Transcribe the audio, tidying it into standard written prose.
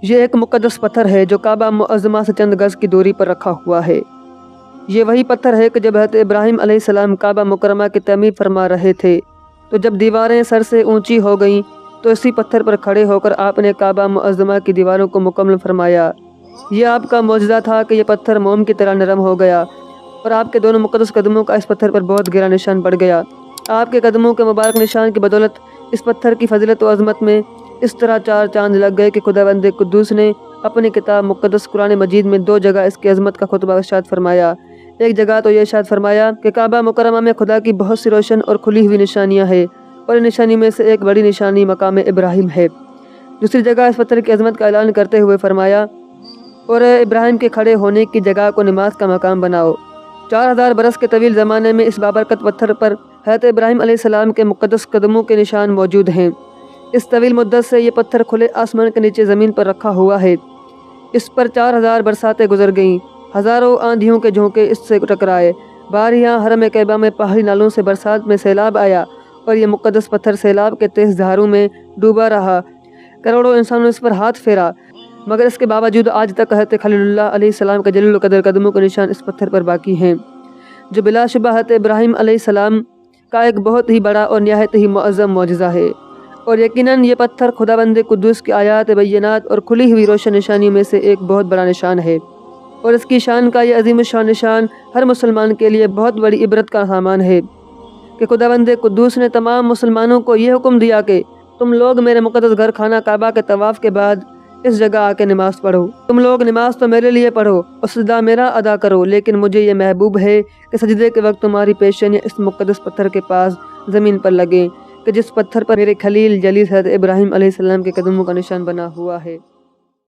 یہ ایک مقدس پتھر ہے جو کعبہ معظمہ سے چند گز کی دوری پر رکھا ہوا ہے۔ یہ وہی پتھر ہے کہ جب حضرت ابراہیم علیہ السلام کعبہ مکرمہ کی تعمیر فرما رہے تھے تو جب دیواریں سر سے اونچی ہو گئیں تو اسی پتھر پر کھڑے ہو کر آپ نے کعبہ معظمہ کی دیواروں کو مکمل فرمایا۔ یہ آپ کا معجزہ تھا کہ یہ پتھر موم کی طرح نرم ہو گیا اور آپ کے دونوں مقدس قدموں کا اس پتھر پر بہت گہرا نشان پڑ گیا۔ آپ کے قدموں کے مبارک نشان کی بدولت اس پتھر کی فضیلت و عظمت میں اس طرح چار چاند لگ گئے کہ خداوند قدوس نے اپنی کتاب مقدس قرآن مجید میں 2 جگہ اس کی عظمت کا خطبہ ارشاد فرمایا۔ ایک جگہ تو یہ ارشاد فرمایا کہ کعبہ مکرمہ میں خدا کی بہت سی روشن اور کھلی ہوئی نشانیاں ہیں اور ان نشانی میں سے ایک بڑی نشانی مقام ابراہیم ہے۔ دوسری جگہ اس پتھر کی عظمت کا اعلان کرتے ہوئے فرمایا، اور ابراہیم کے کھڑے ہونے کی جگہ کو نماز کا مقام بناؤ۔ 4000 برس کے طویل زمانے میں اس بابرکت پتھر پر حضرت ابراہیم علیہ السلام کے مقدس قدموں کے نشان موجود ہیں۔ اس طویل مدت سے یہ پتھر کھلے آسمان کے نیچے زمین پر رکھا ہوا ہے۔ اس پر 4000 برساتیں گزر گئیں، ہزاروں آندھیوں کے جھونکے اس سے ٹکرائے، باریاں حرم کعبہ میں پہاڑی نالوں سے برسات میں سیلاب آیا اور یہ مقدس پتھر سیلاب کے تیز دھاروں میں ڈوبا رہا۔ کروڑوں انسانوں نے اس پر ہاتھ پھیرا، مگر اس کے باوجود آج تک حضرت خلیل اللہ علیہ السلام کے جلیل القدر قدموں کے نشان اس پتھر پر باقی ہیں، جو بلا شبہ حضرت ابراہیم علیہ السلام کا ایک بہت ہی بڑا اور نہایت ہی معظم معجزہ ہے۔ اور یقیناً یہ پتھر خداوند قدوس کی آیات بینات اور کھلی ہوئی روشن نشانیوں میں سے ایک بہت بڑا نشان ہے، اور اس کی شان کا یہ عظیم الشان نشان ہر مسلمان کے لیے بہت بڑی عبرت کا سامان ہے کہ خداوند قدوس نے تمام مسلمانوں کو یہ حکم دیا کہ تم لوگ میرے مقدس گھر خانہ کعبہ کے طواف کے بعد اس جگہ آ کے نماز پڑھو۔ تم لوگ نماز تو میرے لیے پڑھو اور سجدہ میرا ادا کرو، لیکن مجھے یہ محبوب ہے کہ سجدے کے وقت تمہاری پیشانیاں اس مقدس پتھر کے پاس زمین پر لگیں کہ جس پتھر پر میرے خلیل جلیل حضرت ابراہیم علیہ السلام کے قدموں کا نشان بنا ہوا ہے۔